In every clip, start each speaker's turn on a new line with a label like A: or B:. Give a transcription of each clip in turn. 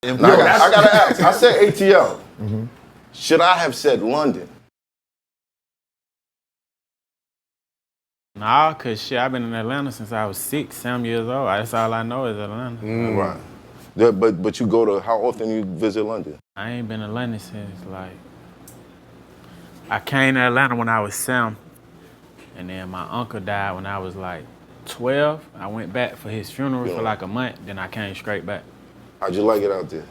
A: I gotta ask. I said ATL. Mm-hmm. Should I have said London?
B: Nah, cause shit, I've been in Atlanta since I was 6, 7 years old. That's all I know is Atlanta.
A: Right. But you go to, how often you visit London?
B: I ain't been to London since like, I came to Atlanta when I was 7. And then my uncle died when I was like 12. I went back for his funeral for like a month, then I came straight back.
A: How'd you like it out there?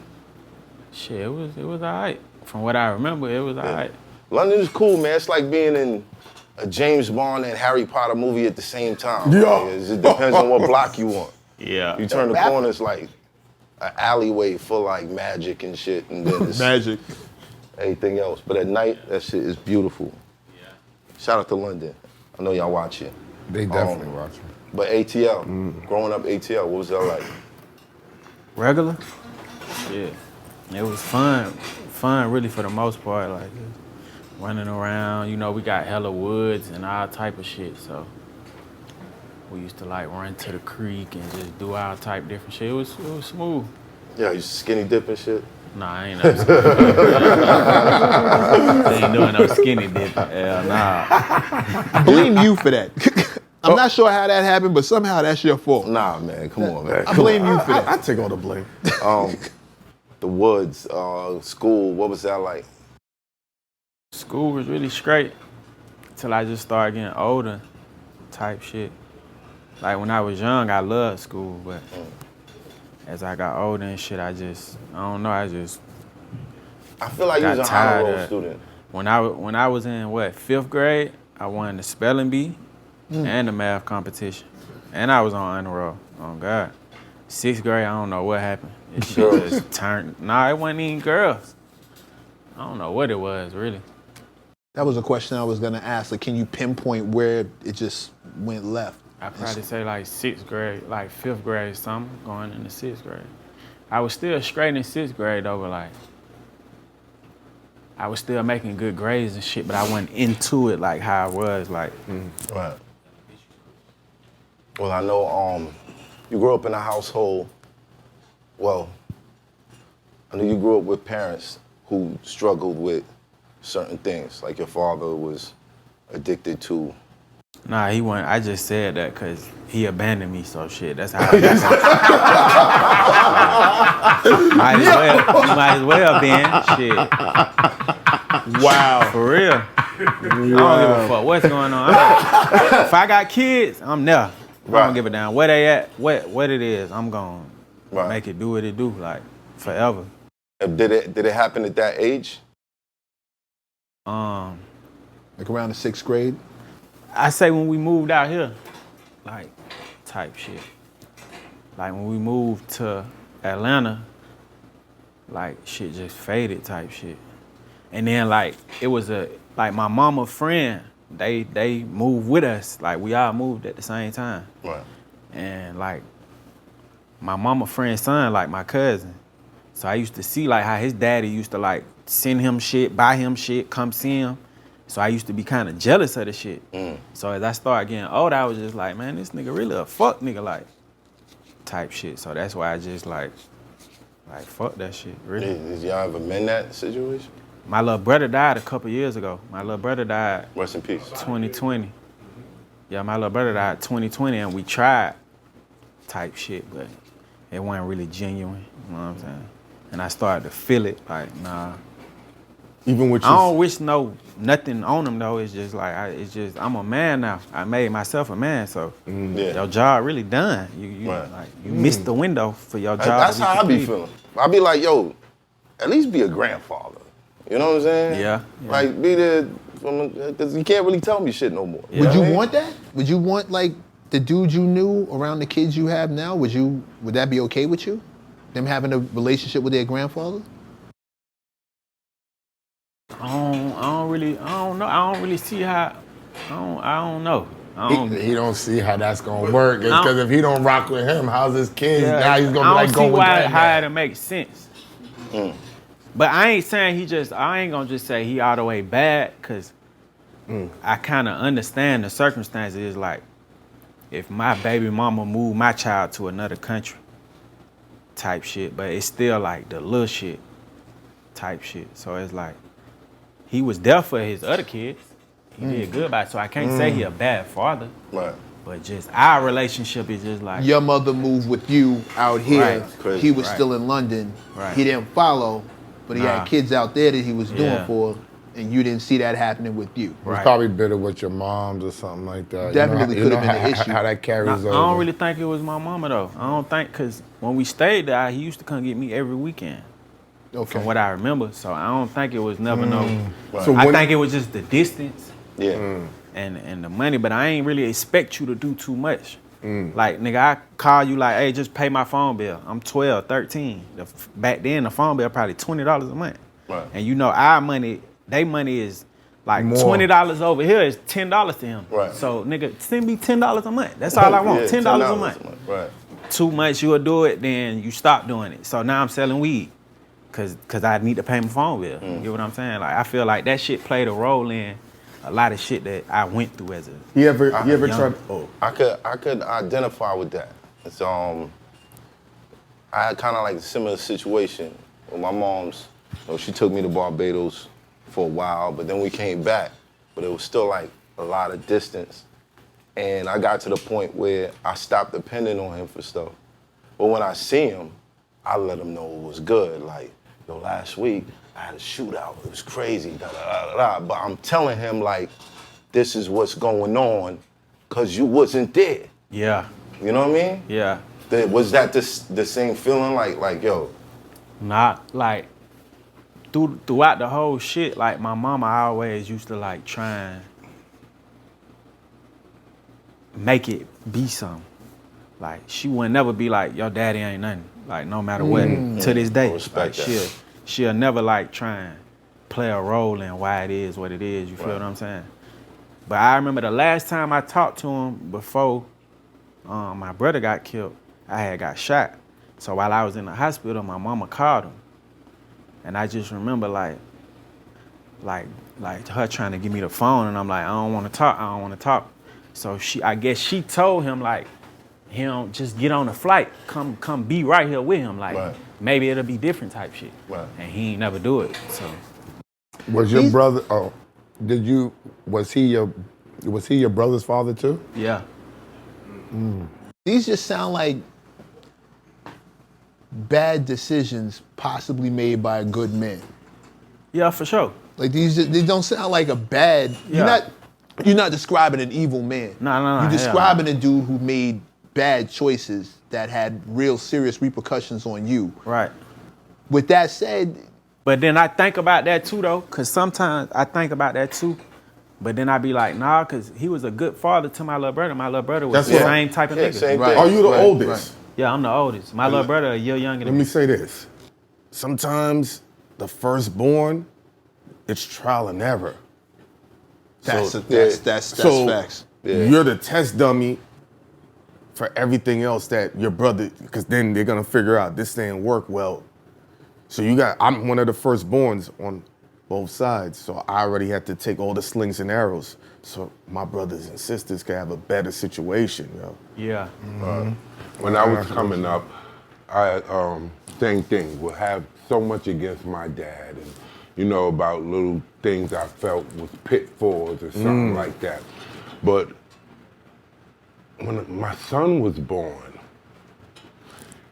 B: Shit, it was all right. From what I remember, it was all right.
A: London is cool, man. It's like being in a James Bond and Harry Potter movie at the same time.
C: Yeah.
A: Like, it depends on what block you want.
B: Yeah.
A: You turn the corner, it's like an alleyway full like magic and shit, and then it's
C: magic.
A: Anything else. But at night, that shit is beautiful. Yeah. Shout out to London. I know y'all watch it.
C: They definitely watch it.
A: But ATL, growing up ATL, what was that like?
B: Regular? Yeah. It was fun. Fun really for the most part, like running around. You know, we got hella woods and all type of shit, so we used to like run to the creek and just do all type different shit. It was smooth.
A: Yeah, you skinny dip and shit?
B: Nah, I ain't no skinny dip. I ain't doing no skinny dip. Hell nah.
C: I blame you for that. I'm not sure how that happened, but somehow that's your fault.
A: Nah, man, come on, man.
C: I blame you for that.
D: I take all the blame.
A: The woods, school, what was that like?
B: School was really straight till I just started getting older type shit. Like when I was young, I loved school, but as I got older and shit, I don't know, I
A: feel like you was an honor roll student.
B: When I was in, 5th grade, I won the spelling bee and the math competition. And I was on honor roll, oh God. 6th grade, I don't know what happened. It shit just turned, nah, it wasn't even girls. I don't know what it was, really.
C: That was a question I was gonna ask. Like, can you pinpoint where it just went left?
B: I'd probably say like 6th grade, like 5th grade, something, going into 6th grade. I was still straight in 6th grade though, but like, I was still making good grades and shit, but I wasn't into it like how I was, like.
A: Right. Well, I know you grew up in a household, well, I know you grew up with parents who struggled with certain things, like your father was addicted to.
B: Nah, he wasn't. I just said that because he abandoned me, so shit, that's how I got might as well been, shit.
C: Wow.
B: For real. I don't give a fuck what's going on. If I got kids, I'm there. I don't give a damn where they at, what it is, I'm gonna make it do what it do, like, forever.
A: Did it happen at that age?
C: Like around the 6th grade?
B: I say when we moved out here, like, type shit. Like when we moved to Atlanta, like shit just faded type shit. And then like, it was like my mama friend, they moved with us. Like we all moved at the same time.
A: Right.
B: And like, my mama friend's son, like my cousin. So I used to see like how his daddy used to like send him shit, buy him shit, come see him. So I used to be kind of jealous of the shit. So as I started getting older, I was just like, man, this nigga really a fuck nigga, like, type shit. So that's why I just like fuck that shit, really.
A: Did y'all ever mend that situation?
B: My little brother died a couple years ago. My little brother died.
A: Rest in peace.
B: 2020. Yeah, my little brother died 2020 and we tried type shit, but it wasn't really genuine, you know what I'm saying? And I started to feel it, like, nah.
D: Even with
B: I don't wish nothing on him though. It's just like I'm a man now. I made myself a man, so your job really done. You missed the window for your job.
A: That's how I be feeling. I be like, yo, at least be a grandfather. You know what I'm saying?
B: Yeah.
A: Like be there, because you can't really tell me shit no more.
C: Would you want that? Would you want like the dude you knew around the kids you have now? Would that be okay with you? Them having a relationship with their grandfather?
B: I don't know. I don't really see how. I don't know.
D: He don't see how that's gonna work. It's because if he don't rock with him, how's his kids? Now he's gonna be like going with that.
B: How it'll make sense. But I ain't saying I ain't gonna just say he all the way bad, cause I kind of understand the circumstances. It's like if my baby mama moved my child to another country, type shit, but it's still like the little shit type shit. So it's like, he was there for his other kids. He did good by it. So I can't say he a bad father.
A: Right.
B: But just our relationship is just like.
C: Your mother moved with you out here.
B: Right.
C: He was
B: Right.
C: still in London.
B: Right.
C: He didn't follow, but he had kids out there that he was doing
B: Yeah.
C: for, and you didn't see that happening with you.
D: He was
B: Right.
D: probably bitter with your moms or something like that.
C: Definitely could have been an issue.
D: How that carries
B: Nah,
D: over.
B: I don't really think it was my mama though. I don't think, cause when we stayed there, he used to come get me every weekend.
C: Okay.
B: From what I remember, so I don't think it was never no.
A: Right.
D: So
B: I
D: when-
B: think it was just the distance
A: Yeah.
B: and the money, but I ain't really expect you to do too much. Like, nigga, I call you like, hey, just pay my phone bill. I'm 12, 13. Back then, the phone bill probably $20 a month.
A: Right.
B: And you know, our money, they money is like
D: More.
B: $20 over here is $10 to him.
A: Right.
B: So, nigga, send me $10 a month. That's all I want,
A: Yeah,
B: $10 a month.
A: Right.
B: Too much, you'll do it, then you stop doing it. So now I'm selling weed, cause I need to pay my phone bill. You get what I'm saying? Like, I feel like that shit played a role in a lot of shit that I went through as a.
D: You ever
B: young-
D: tried? Oh,
A: I could identify with that. It's I had kind of like a similar situation with my mom's. You know, she took me to Barbados for a while, but then we came back, but it was still like a lot of distance. And I got to the point where I stopped depending on him for stuff. But when I see him, I let him know it was good. Like, yo, last week I had a shootout. It was crazy. Da, da, da, da. But I'm telling him like, this is what's going on, cause you wasn't there.
B: Yeah,
A: You know what I mean?
B: yeah.
A: Was that the same feeling? Like yo,
B: Not like throughout the whole shit. Like my mama always used to like try and make it be something. Like she would never be like, your daddy ain't nothing. Like no matter what. To this day,
A: I respect
B: like,
A: that.
B: she'll never like try and play a role in why it is what it is. You feel what I'm saying? But I remember the last time I talked to him before my brother got killed, I had got shot. So while I was in the hospital, my mama called him. And I just remember like her trying to give me the phone, and I'm like, I don't want to talk. So I guess she told him like, him just get on the flight, come be right here with him. Like maybe it'll be different type shit.
A: Right.
B: And he ain't never do it. So
D: was your brother? Oh, was he your brother's father too?
B: yeah.
C: These just sound like bad decisions possibly made by a good man.
B: Yeah, for sure.
C: Like they don't sound like a bad.
B: Yeah.
C: You're not describing an evil man.
B: No,
C: You're
B: hell
C: describing a dude who made bad choices that had real serious repercussions on you.
B: Right.
C: With that said,
B: But then I think about that too though, cause sometimes I think about that too. But then I be like, nah, cause he was a good father to my little brother. My little brother was
D: That's
B: the
D: what-
B: same type of
A: Yeah,
B: nigga.
A: same
C: Right.
A: thing.
D: Are you the
C: Right,
D: oldest?
B: Yeah, I'm the oldest. My little brother a year younger
D: Let
B: than
D: me
B: me.
D: say this. Sometimes the firstborn, it's trial and error.
C: that's
D: So-
C: that's
D: So
C: facts.
D: you're the test dummy for everything else that your brother, because then they're gonna figure out this didn't work well. So I'm one of the firstborns on both sides, so I already had to take all the slings and arrows so my brothers and sisters could have a better situation, yo.
B: Yeah.
E: When I was coming up, I same thing. Would have so much against my dad, and you know about little things I felt was pitfalls or something like that. But when my son was born,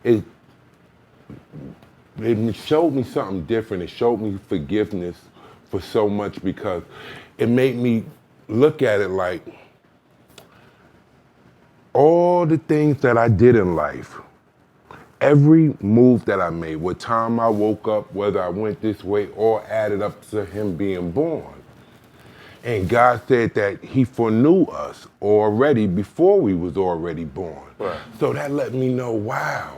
E: it showed me something different. It showed me forgiveness for so much because it made me look at it like all the things that I did in life, every move that I made, what time I woke up, whether I went this way, all added up to him being born. And God said that he foreknew us already before we was already born.
A: Right.
E: So that let me know, wow.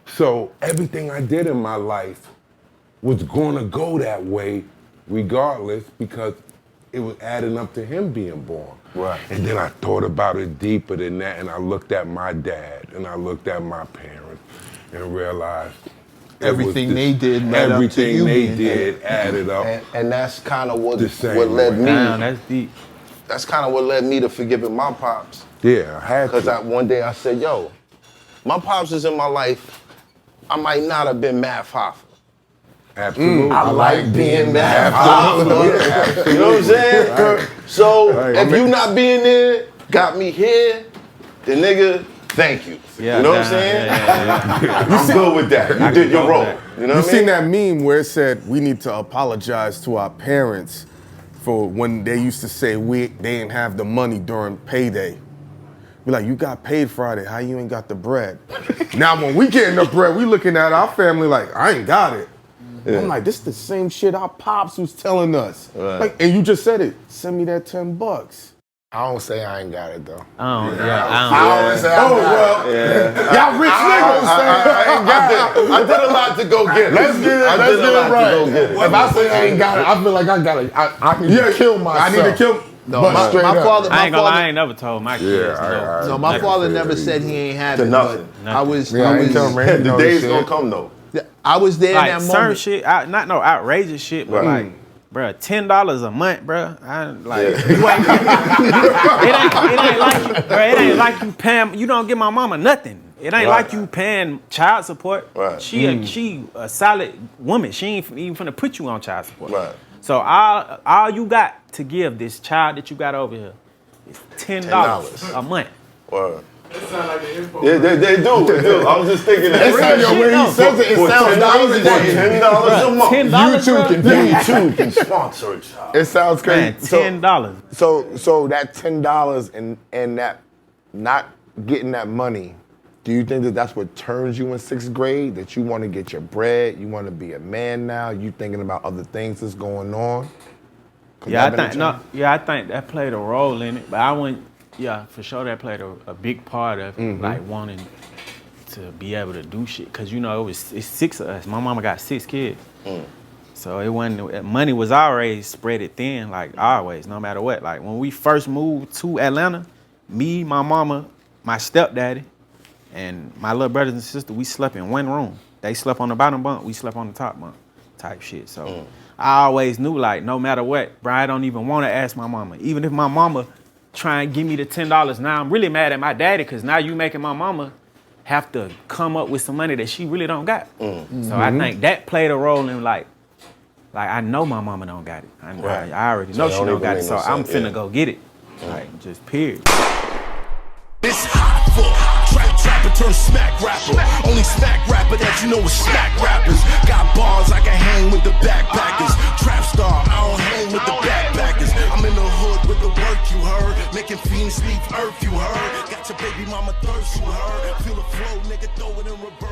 E: So everything I did in my life was gonna go that way regardless because it was adding up to him being born.
A: Right.
E: And then I thought about it deeper than that, and I looked at my dad and I looked at my parents and realized it was
C: Everything they did led up to
E: everything
C: you
E: they
C: being
E: did added up.
A: And that's kind of what
E: The same
A: led
E: way.
A: me.
B: Damn, that's deep.
A: That's kind of what led me to forgiving my pops.
E: Yeah, I had
A: Because
E: to.
A: one day I said, yo, my pops is in my life I might not have been Math Hoffa.
E: Absolutely.
A: I like being Math Hoffa. You know what I'm saying? Right. So if you not being there, got me here, then nigga, thank you.
B: Yeah,
A: you know what I'm saying?
B: Yeah.
A: I'm good with that. You did your role. You know what I mean?
D: seen that meme where it said we need to apologize to our parents for when they used to say they didn't have the money during payday. Be like, you got paid Friday, how you ain't got the bread? Now when we getting the bread, we looking at our family like, I ain't got it. Yeah. I'm like, this the same shit our pops was telling us.
A: Right.
D: Like, and you just said it, send me that $10.
F: I don't say I ain't got it though.
B: I don't
F: say I got it.
D: Y'all rich niggas.
A: I ain't got it. I did a lot to go get it.
F: Let's get it right. If I say I ain't got it, I feel like I got it. I need to kill myself.
D: I need to kill.
C: No, my father.
B: I ain't gonna lie, I ain't never told my kids.
C: No, my father never said he ain't have it.
A: Nothing.
C: I was.
A: The day's gonna come though.
C: I was there
B: Like
C: in that
B: certain
C: moment.
B: shit, not no outrageous shit, but like, bruh, $10 a month, bruh. It ain't like you paying. You don't give my mama nothing. It ain't like you paying child support.
A: Right.
B: She a solid woman. She ain't even finna put you on child support.
A: Right.
B: So all you got to give this child that you got over here is $10 a month.
A: Word.
G: That sound like the info.
A: Yeah, they do. I was just thinking that.
F: He says it sounds crazy.
A: $10 a month.
B: $10,
A: YouTube can sponsor a child.
F: It sounds crazy.
B: Man, $10.
F: So that $10 and that not getting that money, do you think that that's what turns you in 6th grade? That you want to get your bread, you want to be a man now, you thinking about other things that's going on?
B: I think that played a role in it, but I wouldn't. Yeah, for sure that played a big part of it, like wanting to be able to do shit. Cause it's 6 of us. My mama got 6 kids. So it wasn't, money was always spread it thin, like always, no matter what. Like when we first moved to Atlanta, me, my mama, my stepdaddy, and my little brothers and sisters, we slept in one room. They slept on the bottom bunk, we slept on the top bunk, type shit. So I always knew, like, no matter what, bro, I don't even want to ask my mama. Even if my mama try and give me the $10, now I'm really mad at my daddy, because now you making my mama have to come up with some money that she really don't got. So I think that played a role in, like I know my mama don't got it. I already know she don't got it, so I'm finna go get it. Like, just period.
H: It's hot for trapper turn smack rapper. Only smack rapper that you know is smack rappers. Got bars I can hang with the backpackers. Trap star, I don't hang with the backpackers. I'm in the hood with the work you heard. Making fiends leave earth you heard. Got your baby mama thirst you heard. Feel the flow, nigga, throw it in reverse.